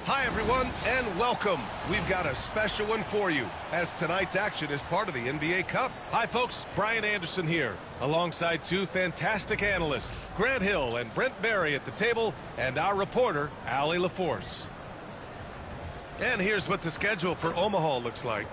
Hi, everyone, and welcome. We've got a special one for you, as tonight's action is part of the NBA Cup. Hi, folks. Brian Anderson here, alongside two fantastic analysts, Grant Hill and Brent Barry at the table, and our reporter, Allie LaForce. And here's what the schedule for Omaha looks like.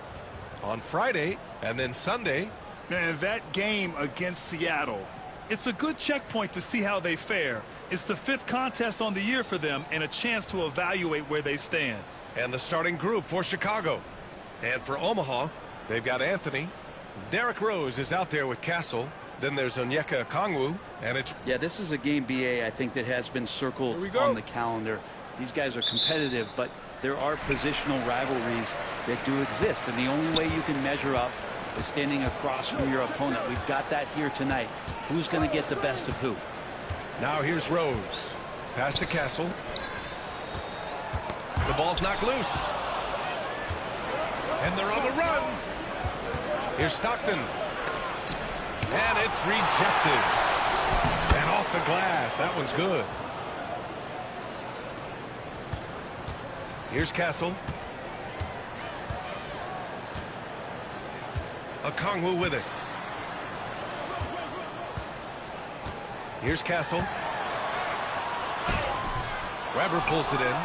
On Friday, and then Sunday. Man, that game against Seattle, it's a good checkpoint to see how they fare. It's the 5th contest on the year for them and a chance to evaluate where they stand. And the starting group for Chicago. And for Omaha, they've got Anthony. Derrick Rose is out there with Castle. Then there's Onyeka Okongwu. And it's... Yeah, this is a game, BA, I think, that has been circled on the calendar. These guys are competitive, but there are positional rivalries that do exist. And the only way you can measure up is standing across from your opponent. We've got that here tonight. Who's going to get the best of who? Now here's Rose. Pass to Castle. The ball's knocked loose. And they're on the run. Here's Stockton. And it's rejected. And off the glass. That one's good. Here's Castle. Okongwu with it. Here's Castle. Weber pulls it in.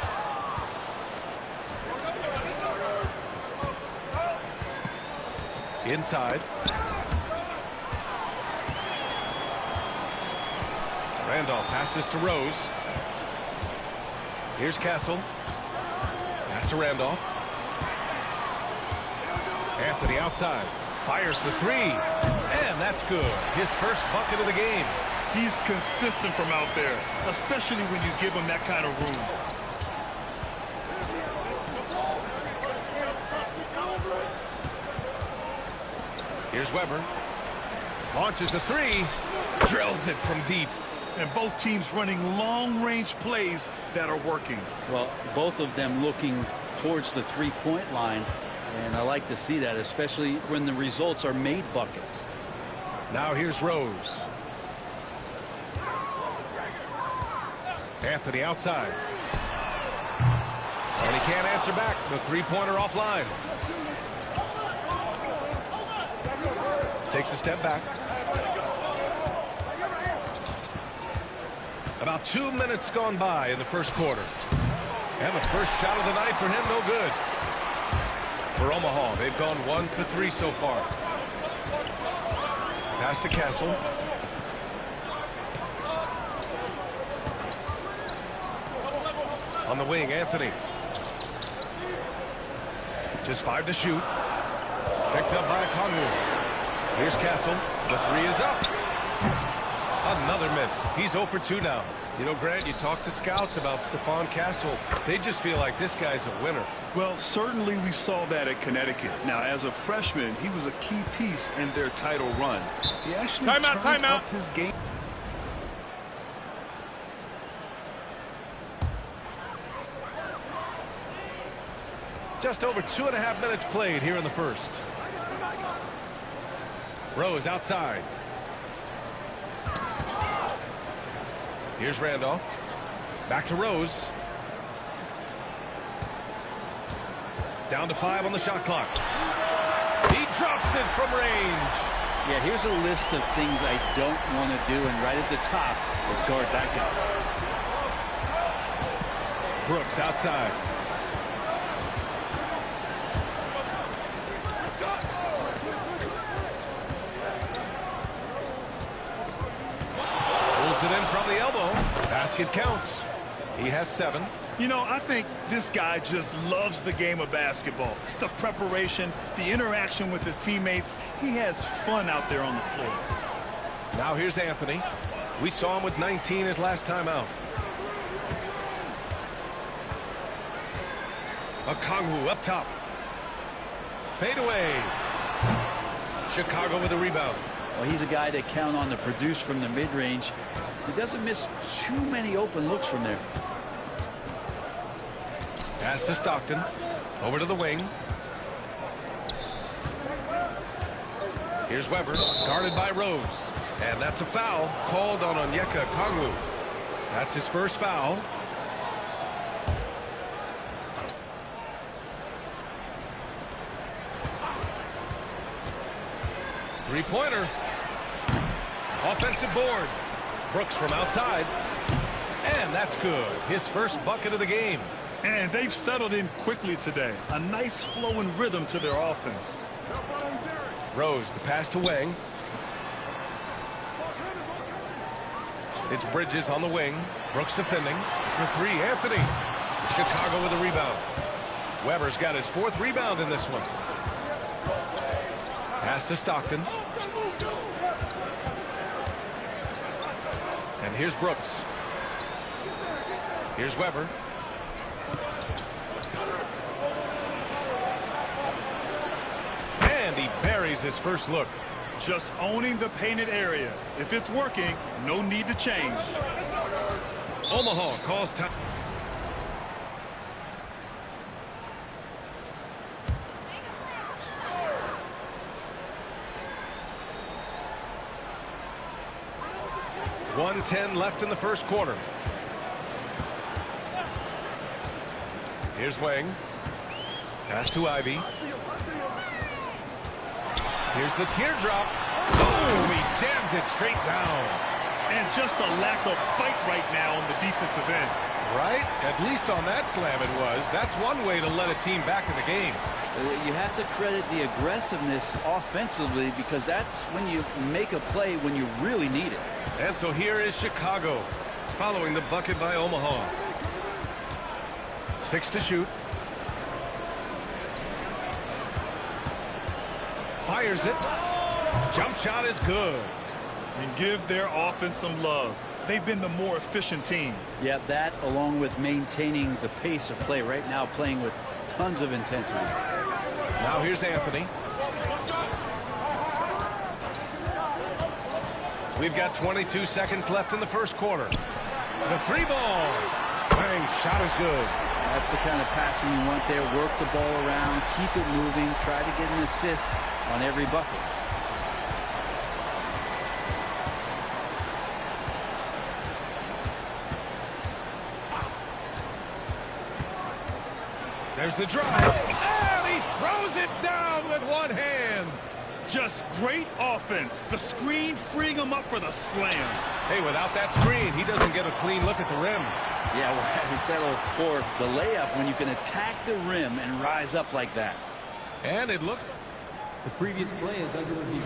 Inside. Randolph passes to Rose. Here's Castle. Pass to Randolph. Anthony outside. Fires for three. And that's good. His first bucket of the game. He's consistent from out there, especially when you give him that kind of room. Here's Weber. Launches a three. Drills it from deep. And both teams running long-range plays that are working. Well, both of them looking towards the three-point line. And I like to see that, especially when the results are made buckets. Now here's Rose. Anthony outside. And he can't answer back. The three-pointer offline. Takes a step back. About 2 minutes gone by in the first quarter. And the first shot of the night for him, no good. For Omaha, they've gone 1 for 3 so far. Pass to Castle. On the wing, Anthony. Just 5 to shoot. Picked up by Okongwu. Here's Castle. The three is up. Another miss. He's 0 for 2 now. You know, Grant, you talk to scouts about Stephon Castle. They just feel like this guy's a winner. Well, certainly we saw that at Connecticut. Now, as a freshman, he was a key piece in their title run. He actually turned up his game. Just over 2.5 minutes played here in the first. Rose outside. Here's Randolph. Back to Rose. Down to 5 on the shot clock. He drops it from range. Yeah, here's a list of things I don't want to do, and right at the top is guard that guy. Brooks outside. Pulls it in from the elbow. Basket counts. He has 7. You know, I think this guy just loves the game of basketball. The preparation, the interaction with his teammates. He has fun out there on the floor. Now here's Anthony. We saw him with 19 his last time out. Okongwu up top. Fade away. Chicago with a rebound. Well, he's a guy that count on to produce from the mid-range. He doesn't miss too many open looks from there. Pass to Stockton. Over to the wing. Here's Weber, guarded by Rose. And that's a foul called on Onyeka Okongwu. That's his first foul. Three-pointer. Offensive board. Brooks from outside. And that's good. His first bucket of the game. And they've settled in quickly today. A nice flowing rhythm to their offense. Rose, the pass to Wang. It's Bridges on the wing. Brooks defending. For three, Anthony. Chicago with a rebound. Weber's got his fourth rebound in this one. Pass to Stockton. And here's Brooks. Here's Weber. And he buries his first look. Just owning the painted area. If it's working, no need to change. Omaha calls time. .110 left in the first quarter. Here's Wang. Pass to Ivy. Here's the teardrop. Oh, he jams it straight down. And just a lack of fight right now on the defensive end. Right? At least on that slam it was. That's one way to let a team back in the game. You have to credit the aggressiveness offensively, because that's when you make a play when you really need it. And so here is Chicago following the bucket by Omaha. 6 to shoot. Fires it. Jump shot is good. And give their offense some love. They've been the more efficient team. Yeah, that along with maintaining the pace of play right now, playing with tons of intensity. Now here's Anthony. We've got 22 seconds left in the first quarter. The three ball. Bang, shot is good. That's the kind of passing you want there. Work the ball around, keep it moving, try to get an assist on every bucket. There's the drive. And he throws it down with one hand. Just great offense. The screen freeing him up for the slam. Hey, without that screen, he doesn't get a clean look at the rim. Yeah, we'll have to settle for the layup when you can attack the rim and rise up like that. And it looks The previous play is under review.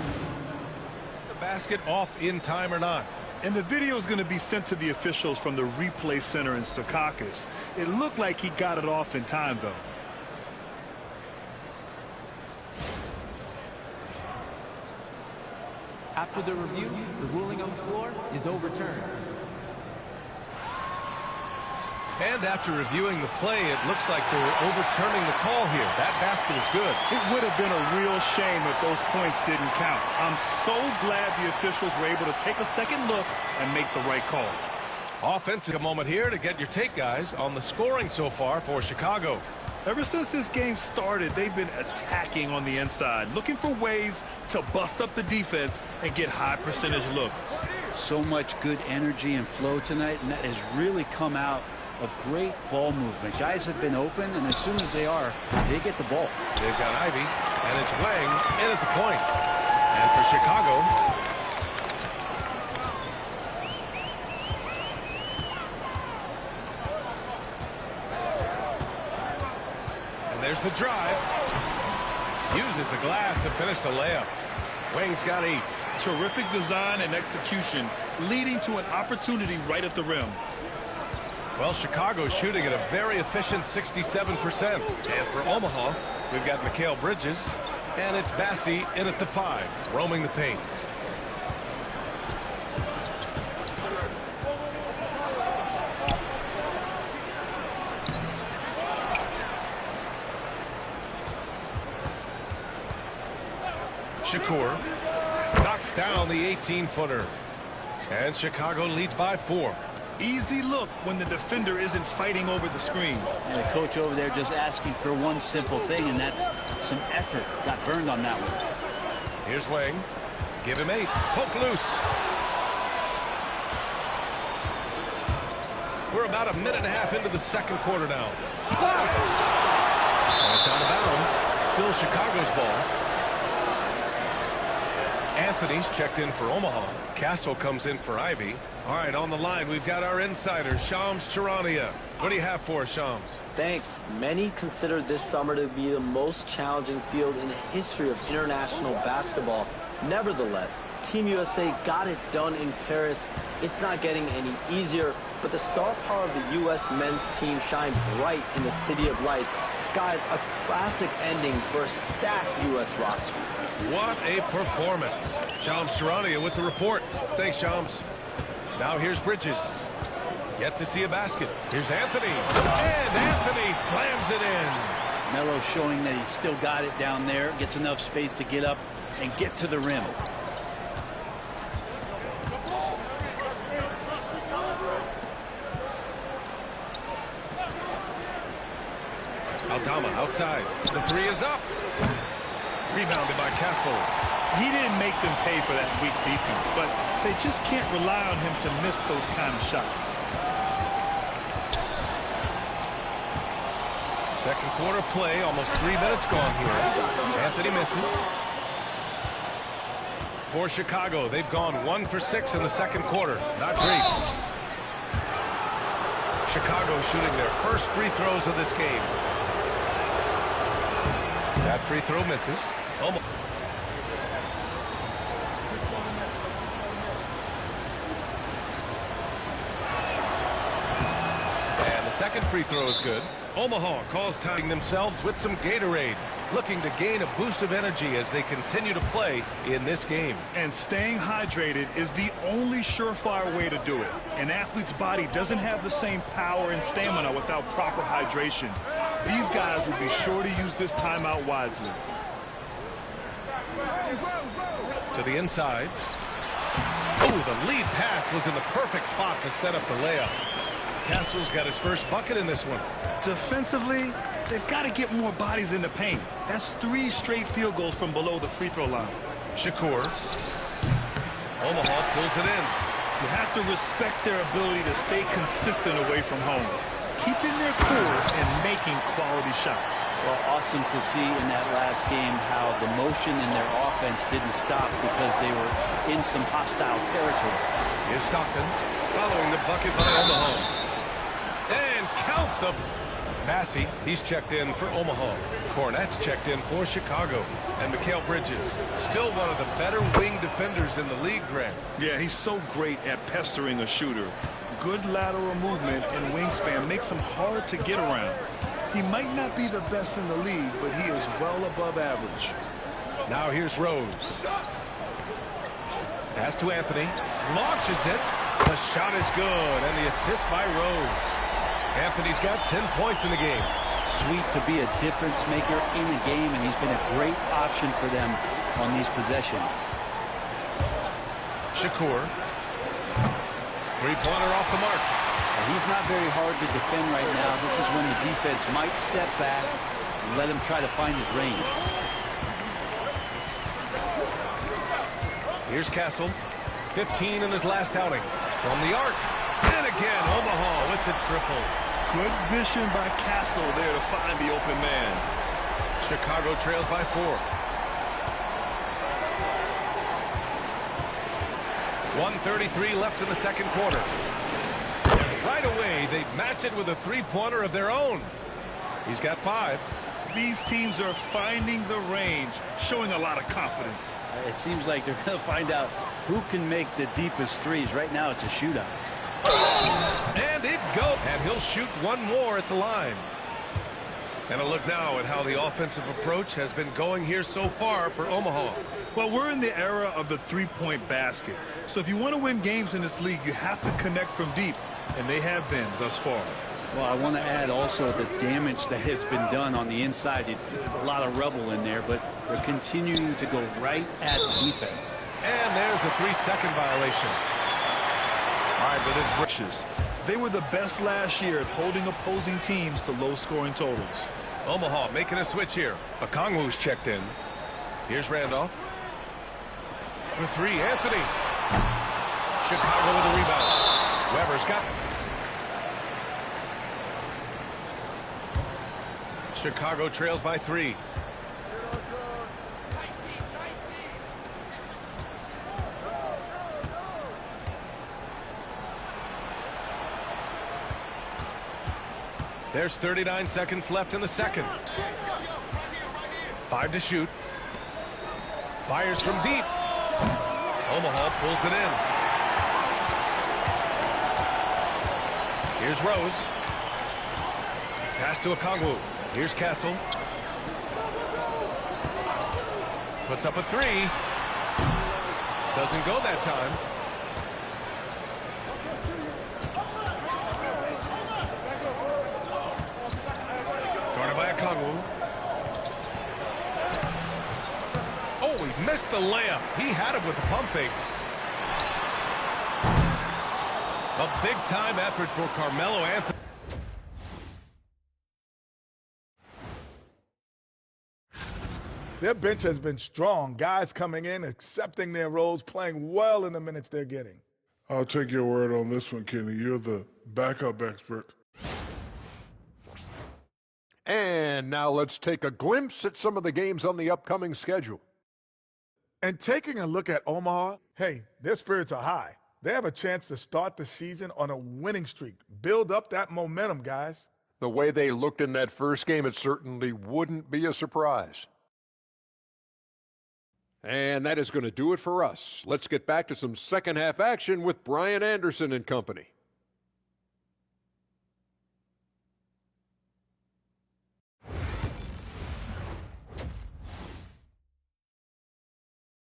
the basket off in time or not. And the video is going to be sent to the officials from the replay center in Secaucus. It looked like he got it off in time, though. After the review, the ruling on the floor is overturned. And after reviewing the play, it looks like they're overturning the call here. That basket is good. It would have been a real shame if those points didn't count. I'm so glad the officials were able to take a second look and make the right call. Offensive moment here to get your take, guys, on the scoring so far for Chicago. Ever since this game started, they've been attacking on the inside, looking for ways to bust up the defense and get high percentage looks. So much good energy and flow tonight, and that has really come out of great ball movement. Guys have been open, and as soon as they are, they get the ball. They've got Ivy, and it's Wang in at the point. And for Chicago, and there's the drive. Uses the glass to finish the layup. Wang's got 8. Terrific design and execution, leading to an opportunity right at the rim. Well, Chicago's shooting at a very efficient 67%. And for Omaha, we've got Mikal Bridges, and it's Bassie in at the 5, roaming the paint. Shakur knocks down the 18-footer. And Chicago leads by 4. Easy look when the defender isn't fighting over the screen. And the coach over there just asking for one simple thing, and that's some effort. Got burned on that one. Here's Wang. Give him 8. Poke loose. We're about a minute and a half into the second quarter now. And it's out of bounds. Still Chicago's ball. Anthony's checked in for Omaha. Castle comes in for Ivy. All right, on the line, we've got our insider, Shams Charania. What do you have for us, Shams? Thanks. Many consider this summer to be the most challenging field in the history of international basketball. Nevertheless, Team USA got it done in Paris. It's not getting any easier, but the star power of the U.S. men's team shined bright in the City of Lights. Guys, a classic ending for a stacked U.S. roster. What a performance. Shams Charania with the report. Thanks, Shams. Now here's Bridges. Yet to see a basket. Here's Anthony. And Anthony slams it in. Melo showing that he's still got it down there. Gets enough space to get up and get to the rim. Aldama outside. The three is up. Rebounded by Castle. He didn't make them pay for that weak defense, but they just can't rely on him to miss those kind of shots. Second quarter play, almost 3 minutes gone here. Anthony misses. For Chicago, they've gone 1 for 6 in the second quarter. Not great. Chicago shooting their first free throws of this game. That free throw misses. Almost. And the second free throw is good. Omaha calls tying themselves with some Gatorade, looking to gain a boost of energy as they continue to play in this game. And staying hydrated is the only surefire way to do it. An athlete's body doesn't have the same power and stamina without proper hydration. These guys will be sure to use this timeout wisely. To the inside. Oh, the lead pass was in the perfect spot to set up the layup. Castle's got his first bucket in this one. Defensively, they've got to get more bodies in the paint. That's 3 straight field goals from below the free throw line. Shakur. Omaha pulls it in. You have to respect their ability to stay consistent away from home, keeping their cool and making quality shots. Well, awesome to see in that last game how the motion in their offense didn't stop because they were in some hostile territory. Here's Stockton following the bucket by Omaha. And count the... Massey, he's checked in for Omaha. Cornett's checked in for Chicago. And Mikal Bridges, still one of the better wing defenders in the league, Grant. Yeah, he's so great at pestering a shooter. Good lateral movement and wingspan makes him hard to get around. He might not be the best in the league, but he is well above average. Now here's Rose. Pass to Anthony. Launches it. The shot is good, and the assist by Rose. Anthony's got 10 points in the game. Sweet to be a difference maker in the game, and he's been a great option for them on these possessions. Shakur. Three-pointer off the mark. He's not very hard to defend right now. This is when the defense might step back and let him try to find his range. Here's Castle. 15 in his last outing. From the arc. And again, Omaha with the triple. Good vision by Castle there to find the open man. Chicago trails by 4. 1:33 left in the second quarter. And right away, they match it with a three-pointer of their own. He's got 5. These teams are finding the range, showing a lot of confidence. It seems like they're going to find out who can make the deepest threes. Right now, it's a shootout. And it goes. And he'll shoot one more at the line. And a look now at how the offensive approach has been going here so far for Omaha. Well, we're in the era of the three-point basket. So if you want to win games in this league, you have to connect from deep. And they have been thus far. Well, I want to add also the damage that has been done on the inside. It's a lot of rubble in there, but they're continuing to go right at defense. And there's a 3-second violation. All right, but it's Riches. They were the best last year at holding opposing teams to low-scoring totals. Omaha making a switch here. Okongwu's checked in. Here's Randolph. For 3, Anthony. Chicago with a rebound. Weber's got... Chicago trails by 3. There's 39 seconds left in the second. 5 to shoot. Fires from deep. Omaha pulls it in. Here's Rose. Pass to Okongwu. Here's Castle. Puts up a 3. Doesn't go that time. Guarded by Okongwu. Oh, he missed the layup. He had it with the pump fake. A big-time effort for Carmelo Anthony. Their bench has been strong. Guys coming in, accepting their roles, playing well in the minutes they're getting. I'll take your word on this one, Kenny. You're the backup expert. And now let's take a glimpse at some of the games on the upcoming schedule. And taking a look at Omaha, hey, their spirits are high. They have a chance to start the season on a winning streak. Build up that momentum, guys. The way they looked in that first game, it certainly wouldn't be a surprise. And that is going to do it for us. Let's get back to some second half action with Brian Anderson and company.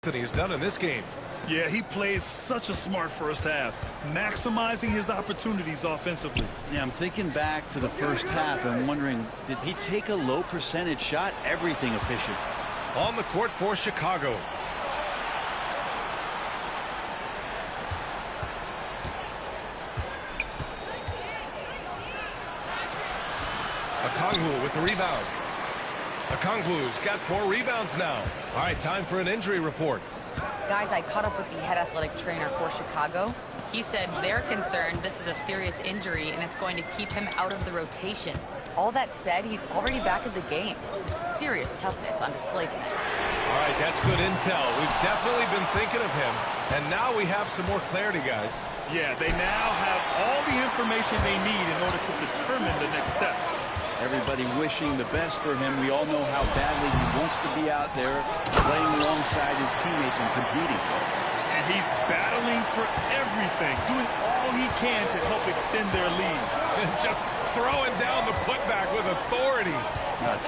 Anthony has done in this game. Yeah, he plays such a smart first half, maximizing his opportunities offensively. Yeah, I'm thinking back to the first half and wondering, did he take a low percentage shot? Everything efficient. On the court for Chicago. Okongwu with the rebound. Okongwu's got 4 rebounds now. All right, time for an injury report. Guys, I caught up with the head athletic trainer for Chicago. He said they're concerned this is a serious injury and it's going to keep him out of the rotation. All that said, he's already back in the game. Some serious toughness on display tonight. All right, that's good intel. We've definitely been thinking of him, and now we have some more clarity, guys. Yeah, they now have all the information they need in order to determine the next steps. Everybody wishing the best for him. We all know how badly he wants to be out there playing alongside his teammates and competing. And he's battling for everything, doing all he can to help extend their lead. And just throwing down the putback with authority.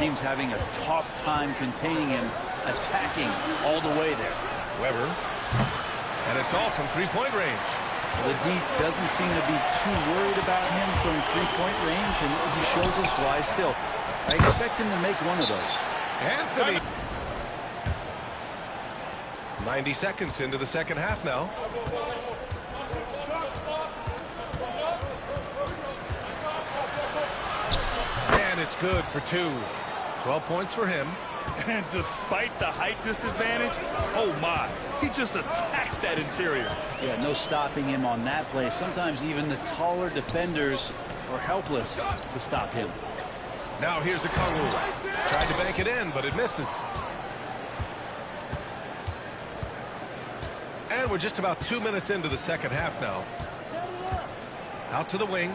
Team's having a tough time containing him, attacking all the way there. Weber. And it's all from three-point range. The D doesn't seem to be too worried about him from three-point range, and he shows us why still. I expect him to make one of those. Anthony. 90 seconds into the second half now. And it's good for 2. 12 points for him. And despite the height disadvantage, oh my, he just attacks that interior. Yeah, no stopping him on that play. Sometimes even the taller defenders are helpless to stop him. Now here's Okongwu. Tried to bank it in, but it misses. And we're just about 2 minutes into the second half now. Out to the wing.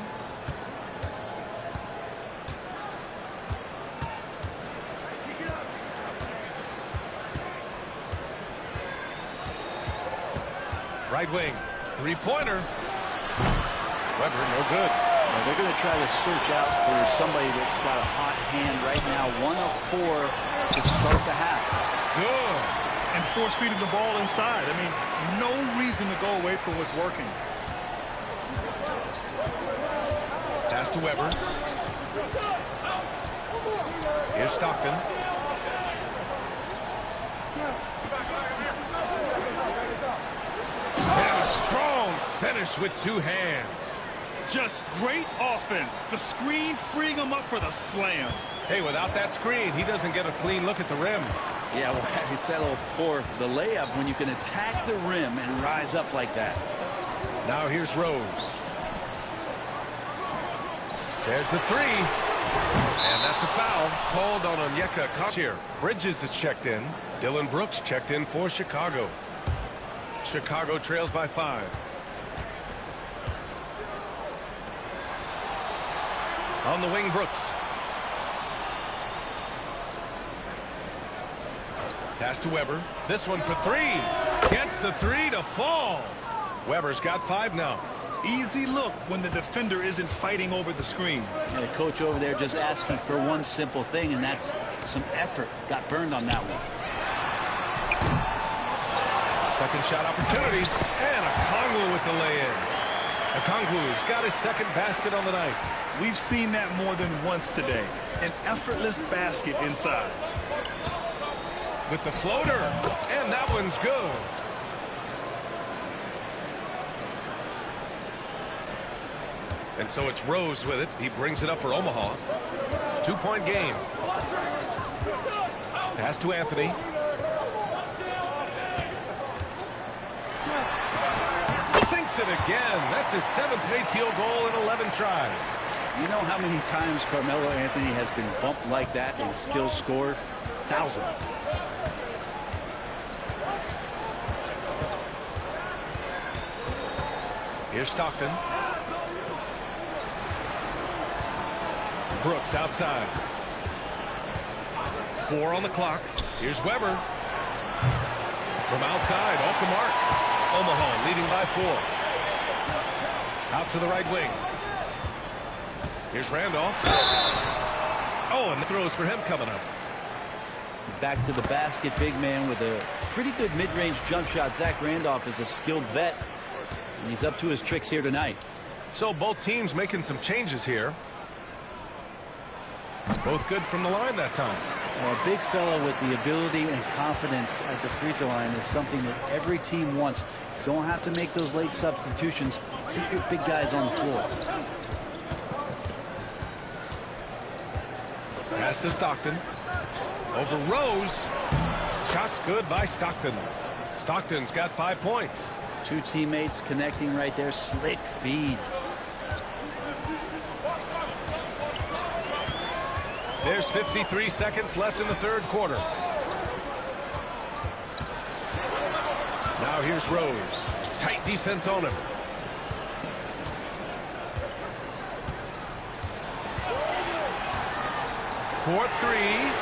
Right wing, three-pointer. Weber, no good. Well, they're going to try to search out for somebody that's got a hot hand right now. 1 of 4 to start the half. Good. And force-feeding the ball inside. I mean, no reason to go away from what's working. Pass to Weber. Here's Stockton. And a strong finish with 2 hands. Just great offense. The screen freeing him up for the slam. Hey, without that screen, he doesn't get a clean look at the rim. Yeah, well, he settled for the layup when you can attack the rim and rise up like that. Now here's Rose. There's the 3. And that's a foul called on Onyeka Kachier. Bridges is checked in. Dylan Brooks checked in for Chicago. Chicago trails by 5. On the wing, Brooks. Pass to Weber. This one for three. Gets the three to fall. Weber's got 5 now. Easy look when the defender isn't fighting over the screen. And the coach over there just asking for one simple thing, and that's some effort. Got burned on that one. Second shot opportunity. And Okongwu with the lay-in. Okongwu's got his second basket on the night. We've seen that more than once today. An effortless basket inside. With the floater. And that one's good. And so it's Rose with it. He brings it up for Omaha. 2-point game. Pass to Anthony. Sinks it again. That's his 7th made field goal in 11 tries. You know how many times Carmelo Anthony has been bumped like that and still scored? Thousands. Here's Stockton. Brooks outside. 4 on the clock. Here's Weber. From outside, off the mark. Omaha leading by 4. Out to the right wing. Here's Randolph. Oh, and the throws for him coming up. Back to the basket, big man with a pretty good mid-range jump shot. Zach Randolph is a skilled vet, and he's up to his tricks here tonight. So both teams making some changes here. Both good from the line that time. Well, a big fella with the ability and confidence at the free throw line is something that every team wants. Don't have to make those late substitutions. Keep your big guys on the floor. Pass to Stockton. Over Rose. Shot's good by Stockton. Stockton's got 5 points. 2 teammates connecting right there. Slick feed. There's 53 seconds left in the 3rd quarter. Now here's Rose. Tight defense on him. For 3.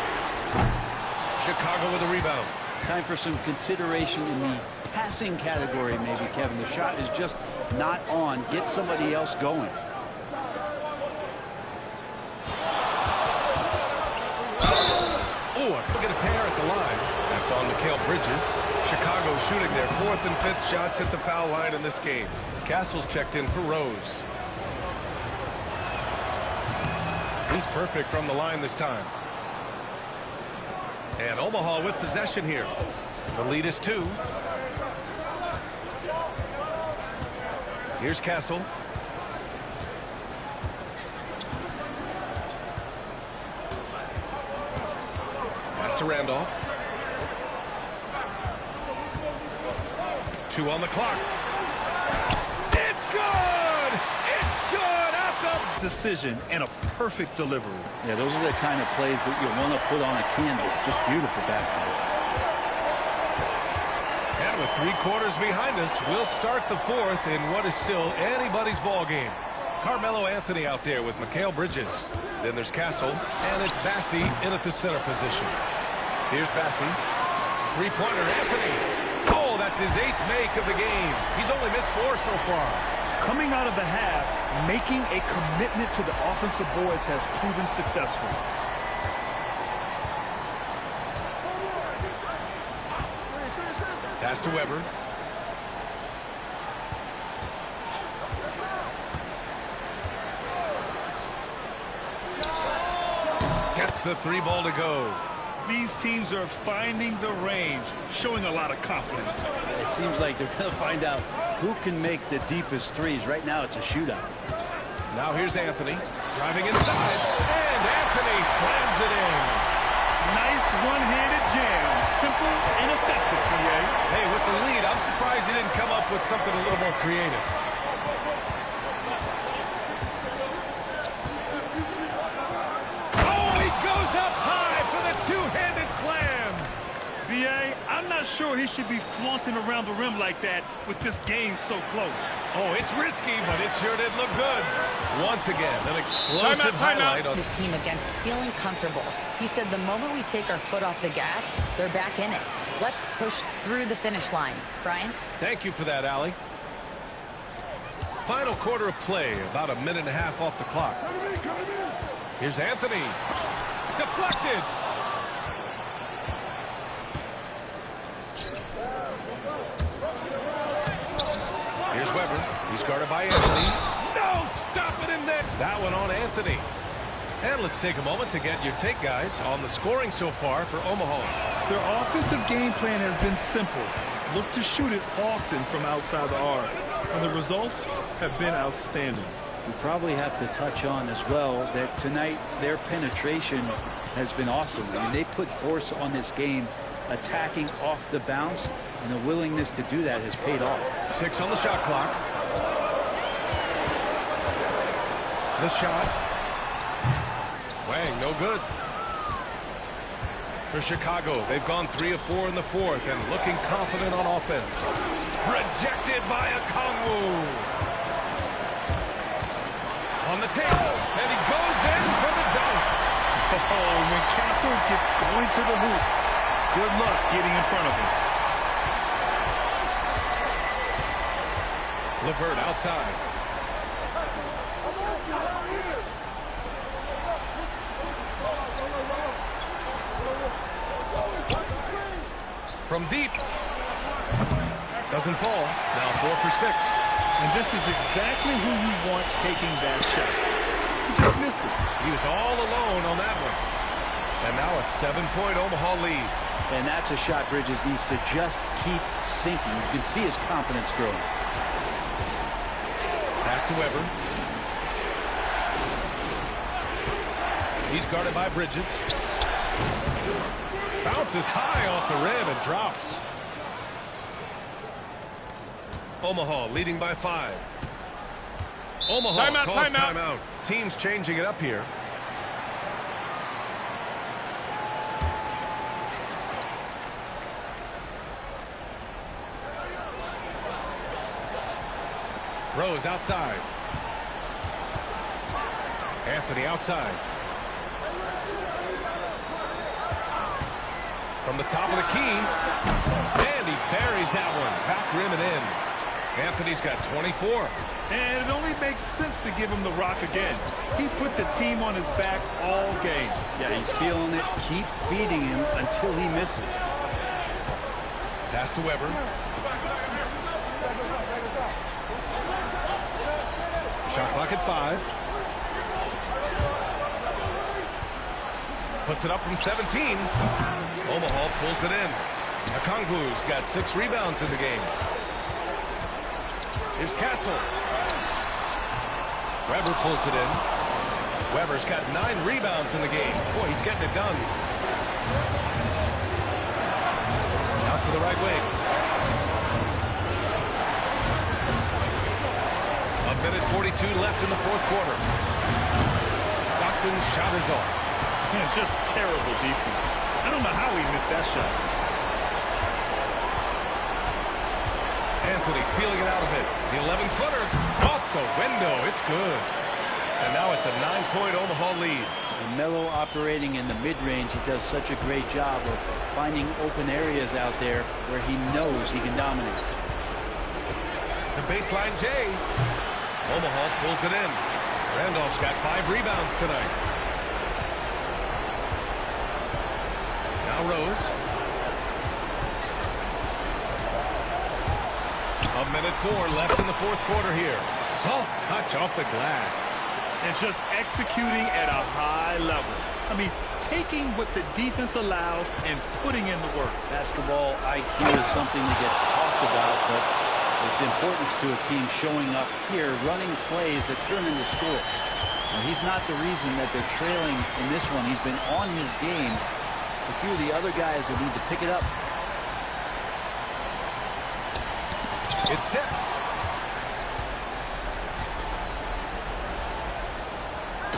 Chicago with a rebound. Time for some consideration in the passing category, maybe, Kevin. The shot is just not on. Get somebody else going. Oh, to get a pair at the line. That's on Mikal Bridges. Chicago shooting their 4th and 5th shots at the foul line in this game. Castle's checked in for Rose. He's perfect from the line this time. And Omaha with possession here. The lead is 2. Here's Castle. Pass to Randolph. 2 on the clock. It's good! It's good at the Decision and a perfect delivery. Yeah, those are the kind of plays that you want to put on a canvas. Just beautiful basketball. And with 3 quarters behind us, we'll start the 4th in what is still anybody's ball game. Carmelo Anthony out there with Mikal Bridges. Then there's Castle, and it's Bassey in at the center position. Here's Bassey. 3-pointer, Anthony. Oh, that's his 8th make of the game. He's only missed 4 so far. Coming out of the half, making a commitment to the offensive boards has proven successful. Pass to Weber. Gets the 3 ball to go. These teams are finding the range, showing a lot of confidence. It seems like they're going to find out who can make the deepest threes. Right now, it's a shootout. Now here's Anthony. Driving inside. And Anthony slams it in. Nice one-handed jam. Simple and effective, PA. Hey, with the lead, I'm surprised he didn't come up with something a little more creative. Oh, he goes up high for the 2-handed slam. BA, I'm not sure he should be flaunting around the rim like that with this game so close. Oh, it's risky, but it sure did look good. Once again, an explosive highlight on his team against feeling comfortable. He said the moment we take our foot off the gas, they're back in it. Let's push through the finish line. Brian? Thank you for that, Allie. Final quarter of play, about a minute and a half off the clock. Here's Anthony. Deflected. Here's Weber. He's guarded by Anthony. No, stopping him there. That one on Anthony. And let's take a moment to get your take, guys, on the scoring so far for Omaha. Their offensive game plan has been simple. Look to shoot it often from outside the arc. And the results have been outstanding. We probably have to touch on as well that tonight their penetration has been awesome. I mean, they put force on this game, attacking off the bounce, and the willingness to do that has paid off. 6 on the shot clock. The shot. Wang, no good. For Chicago, they've gone 3 of 4 in the fourth and looking confident on offense. Rejected by Okongwu. On the table, and he goes in for the dunk. Oh, when Castle gets going to the hoop, good luck getting in front of him. LeVert outside. From deep. Doesn't fall. Now 4 for 6. And this is exactly who you want taking that shot. He just missed it. He was all alone on that one. And now a 7-point Omaha lead. And that's a shot Bridges needs to just keep sinking. You can see his confidence growing. Pass to Weber. He's guarded by Bridges. Bounces high off the rim and drops. Omaha leading by 5. Omaha calls timeout. Teams changing it up here. Rose outside. Anthony outside. From the top of the key. And he buries that one. Back rim and in. Anthony's got 24. And it only makes sense to give him the rock again. He put the team on his back all game. Yeah, he's feeling it. Keep feeding him until he misses. Pass to Weber. Shot clock at 5. Puts it up from 17. Omaha pulls it in. Okongwu's got 6 rebounds in the game. Here's Castle. Weber pulls it in. Weber's got 9 rebounds in the game. Boy, he's getting it done. Out to the right wing. A minute 42 left in the fourth quarter. Stockton's shot is off. Man, just terrible defense. I don't know how he missed that shot. Anthony feeling it out a bit. The 11-footer off the window. It's good. And now it's a 9-point Omaha lead. And Melo operating in the mid-range, he does such a great job of finding open areas out there where he knows he can dominate. The baseline J. Omaha pulls it in. Randolph's got 5 rebounds tonight. Now Rose. A minute 4 left in the fourth quarter here. Soft touch off the glass. And just executing at a high level. I mean, taking what the defense allows and putting in the work. Basketball IQ is something that gets talked about, but its importance to a team showing up here, running plays that turn into scores. And he's not the reason that they're trailing in this one. He's been on his game. It's a few of the other guys that need to pick it up. It's tipped.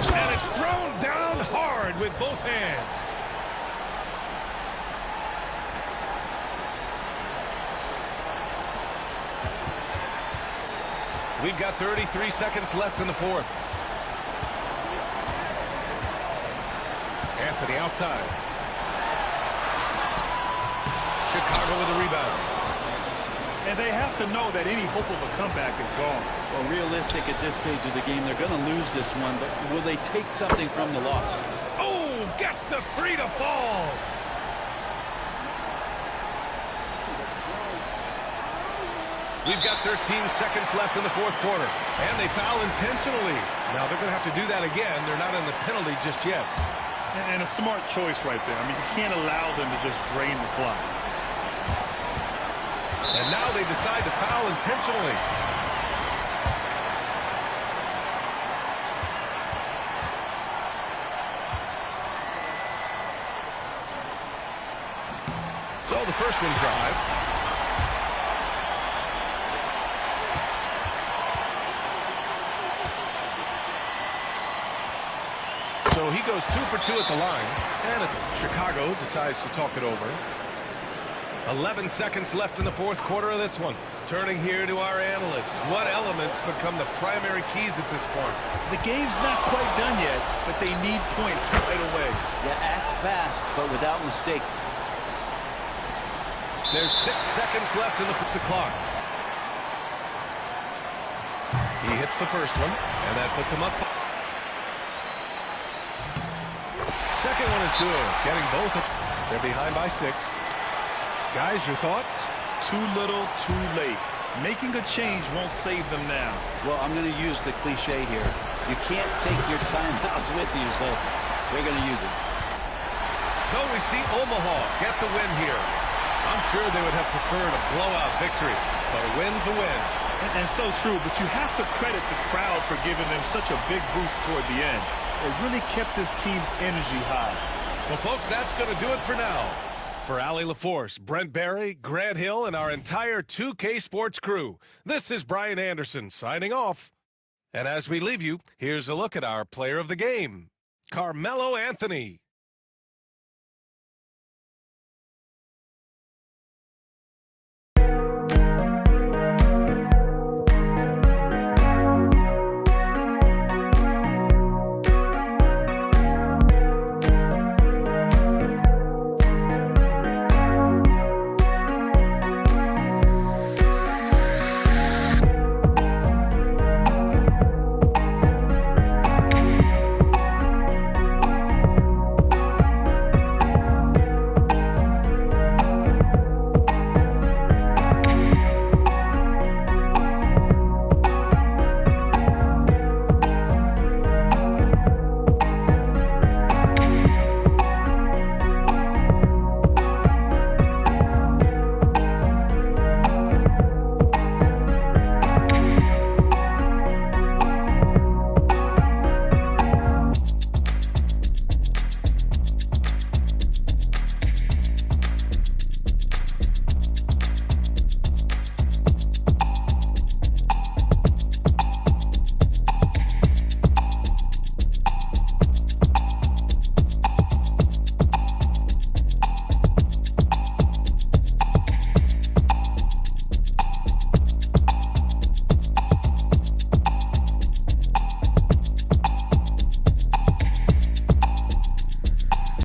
And it's thrown down hard with both hands. We've got 33 seconds left in the fourth. Anthony outside. Chicago with a rebound. And they have to know that any hope of a comeback is gone. Well, realistic at this stage of the game, they're going to lose this one, but will they take something from the loss? Oh, gets the three to fall. We've got 13 seconds left in the fourth quarter, and they foul intentionally. Now they're going to have to do that again. They're not in the penalty just yet. And a smart choice right there. I mean, you can't allow them to just drain the clock. And now they decide to foul intentionally. So the first one drive. So he goes 2 for 2 at the line. And it's Chicago decides to talk it over. 11 seconds left in the fourth quarter of this one. Turning here to our analyst. What elements become the primary keys at this point? The game's not quite done yet, but they need points right away. Yeah, act fast, but without mistakes. There's 6 seconds left in the clock. He hits the first one, and that puts him up. Second one is good. Getting both. They're behind by 6. Guys, your thoughts? Too little, too late. Making a change won't save them now. Well, I'm going to use the cliche here. You can't take your timeouts with you, so they're going to use it. So we see Omaha get the win here. I'm sure they would have preferred a blowout victory, but a win's a win. And so true, but you have to credit the crowd for giving them such a big boost toward the end. It really kept this team's energy high. Well, folks, that's going to do it for now. For Allie LaForce, Brent Barry, Grant Hill, and our entire 2K Sports crew, this is Brian Anderson signing off. And as we leave you, here's a look at our player of the game, Carmelo Anthony.